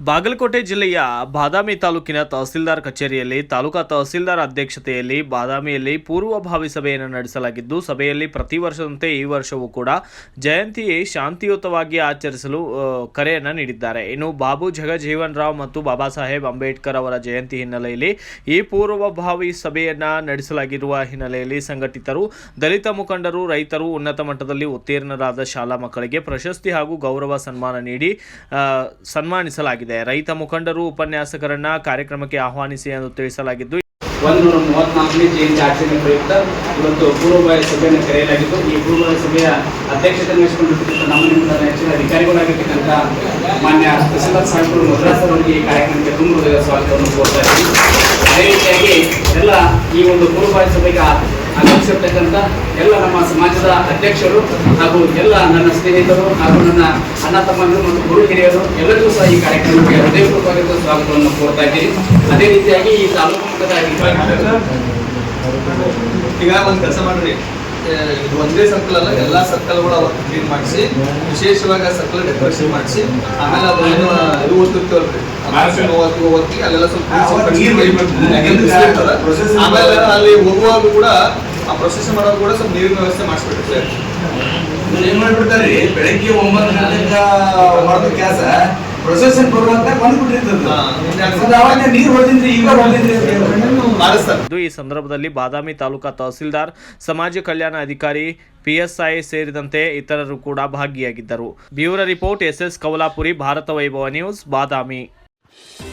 ಬಾಗಲಕೋಟೆ ಜಿಲ್ಲೆಯ ಬಾದಾಮಿ ತಾಲೂಕಿನ ತಹಸೀಲ್ದಾರ್ ಕಚೇರಿಯಲ್ಲಿ ತಾಲೂಕಾ ತಹಸೀಲ್ದಾರ್ ಅಧ್ಯಕ್ಷತೆಯಲ್ಲಿ ಬಾದಾಮಿಯಲ್ಲಿ ಪೂರ್ವಭಾವಿ ಸಭೆಯನ್ನು ನಡೆಸಲಾಗಿದ್ದು, ಸಭೆಯಲ್ಲಿ ಪ್ರತಿ ವರ್ಷದಂತೆ ಈ ವರ್ಷವೂ ಕೂಡ ಜಯಂತಿ ಶಾಂತಿಯುತವಾಗಿ ಆಚರಿಸಲು ಕರೆಯನ್ನು ನೀಡಿದ್ದಾರೆ. ಇನ್ನು ಬಾಬು ಜಗಜೀವನ್ ರಾವ್ ಮತ್ತು ಬಾಬಾ ಸಾಹೇಬ್ ಅಂಬೇಡ್ಕರ್ ಅವರ ಜಯಂತಿ ಹಿನ್ನೆಲೆಯಲ್ಲಿ ಈ ಪೂರ್ವಭಾವಿ ಸಭೆಯನ್ನು ನಡೆಸಲಾಗಿರುವ ಹಿನ್ನೆಲೆಯಲ್ಲಿ ಸಂಘಟಿತರು, ದಲಿತ ಮುಖಂಡರು, ರೈತರು, ಉನ್ನತ ಮಟ್ಟದಲ್ಲಿ ಉತ್ತೀರ್ಣರಾದ ಶಾಲಾ ಮಕ್ಕಳಿಗೆ ಪ್ರಶಸ್ತಿ ಹಾಗೂ ಗೌರವ ಸನ್ಮಾನ ನೀಡಿ ಸನ್ಮಾನಿಸಲಾಗಿದೆ. ರೈತ ಮುಖಂಡರು, ಉಪನ್ಯಾಸಕರನ್ನ ಕಾರ್ಯಕ್ರಮಕ್ಕೆ ಆಹ್ವಾನಿಸಿ ಎಂದು ತಿಳಿಸಲಾಗಿದ್ದು, 134ನೇ ಜಯಂತಿ ಆಚರಣೆ ಪ್ರಯುಕ್ತ ಇವತ್ತು ಪೂರ್ವಭಾವಿ ಸಭೆಯನ್ನು ಕರೆಯಲಾಗಿದ್ದು, ಈ ಪೂರ್ವಭಾವಿ ಸಭೆಯ ಅಧ್ಯಕ್ಷತೆ ವಹಿಸಿಕೊಂಡಿರ್ತಕ್ಕಂಥ ನಮ್ಮ ಹೆಚ್ಚಿನ ಅಧಿಕಾರಿಗಳಾಗಿರ್ತಕ್ಕಂಥ ಮಾನ್ಯ ತಹಸೀಲ್ದಾರ್ ಸಾಹೇಬರು ಮದ್ರಾಸ್ ಅವರಿಗೆ ಈ ಕಾರ್ಯಕ್ರಮಕ್ಕೆ ತುಂಬ ಹೃದಯದ ಸ್ವಾಗತವನ್ನು ಕೋರ್ತಾ ಇದ್ದೀವಿ. ಅದೇ ರೀತಿಯಾಗಿ ಎಲ್ಲ ಈ ಒಂದು ಪೂರ್ವಭಾವಿ ಸಭೆಗೆ ಆಗಮಿಸಿರ್ತಕ್ಕಂಥ ಎಲ್ಲ ನಮ್ಮ ಸಮಾಜದ ಅಧ್ಯಕ್ಷರು ಹಾಗೂ ಎಲ್ಲ ನನ್ನ ಸ್ನೇಹಿತರು ಹಾಗೂ ನನ್ನ ಅಣ್ಣ ತಮ್ಮಂದಿರು ಮತ್ತು ಗುರು ಹಿರಿಯರು ಎಲ್ಲರಿಗೂ ಸಹ ಈ ಕಾರ್ಯಕ್ರಮಕ್ಕೆ ಹೃದಯಪೂರ್ವಕವಾಗಿರುವ ಸ್ವಾಗತವನ್ನು ಕೋರ್ತಾ ಇದ್ದೀವಿ. ಅದೇ ರೀತಿಯಾಗಿ ಈ ತಾಲೂಕು ಮಟ್ಟದ ಈಗ ಒಂದು ಕೆಲಸ ಮಾಡ್ರಿ, ಇದು ಒಂದೇ ಸರ್ಕಲ್ ಅಲ್ಲ, ಎಲ್ಲಾ ಸರ್ಕಲ್ಗಳು ಅವತ್ತು ಕ್ಲೀನ್ ಮಾಡಿಸಿ, ವಿಶೇಷವಾಗಿ ಸರ್ಕಲ್ ಡೆಕೋರೇಷನ್ ಮಾಡಿಸಿ, ಆಮೇಲೆ ಅದು ಏನು ಇದು ಓದ್ತಿರ್ತೇವಲ್ರಿ ಓದ್ತಿ ಅಲ್ಲೆಲ್ಲ ಸ್ವಲ್ಪ ಆಮೇಲೆ ಅಲ್ಲಿ ಹೋಗುವಾಗ ಕೂಡ ಆ ಪ್ರೊಸೆಸ್ ಮಾಡೋದು ಕೂಡ ಸ್ವಲ್ಪ ನೀರಿನ ವ್ಯವಸ್ಥೆ ಮಾಡಿಸ್ಬಿಟ್ಟಿರ್ತಾರೆ. ಏನ್ ಮಾಡ್ಬಿಡ್ತಾರೆ, ಬೆಳಗ್ಗೆ 9 ಗಂಟೆಗೆ ಮಾಡಿದ ಕೆಲಸ ಪ್ರೊಸೆಷನ್ ಬರುವಂತ ಈ ಸಂದರ್ಭದಲ್ಲಿ ಬಾದಾಮಿ ತಾಲೂಕಾ ತಹಸೀಲ್ದಾರ್, ಸಮಾಜ ಕಲ್ಯಾಣ ಅಧಿಕಾರಿ, PSI ಸೇರಿದಂತೆ ಇತರರು ಕೂಡ ಭಾಗಿಯಾಗಿದ್ದರು. ಬ್ಯೂರೋ ರಿಪೋರ್ಟ್ SS ಕವಲಾಪುರಿ, ಭಾರತ ವೈಭವ news, Badami.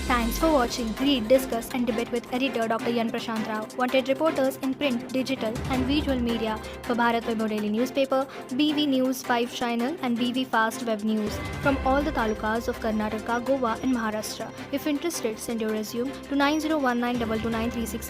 Thanks for watching. Read, discuss and debate with editor Dr. Yan Prashant Rao. Wanted reporters in print, digital and visual media for Bharat Vaibhav Daily Newspaper, BV News 5 Channel and BV Fast Web News from all the talukas of Karnataka, Goa and Maharashtra. If interested, send your resume to 9019229369.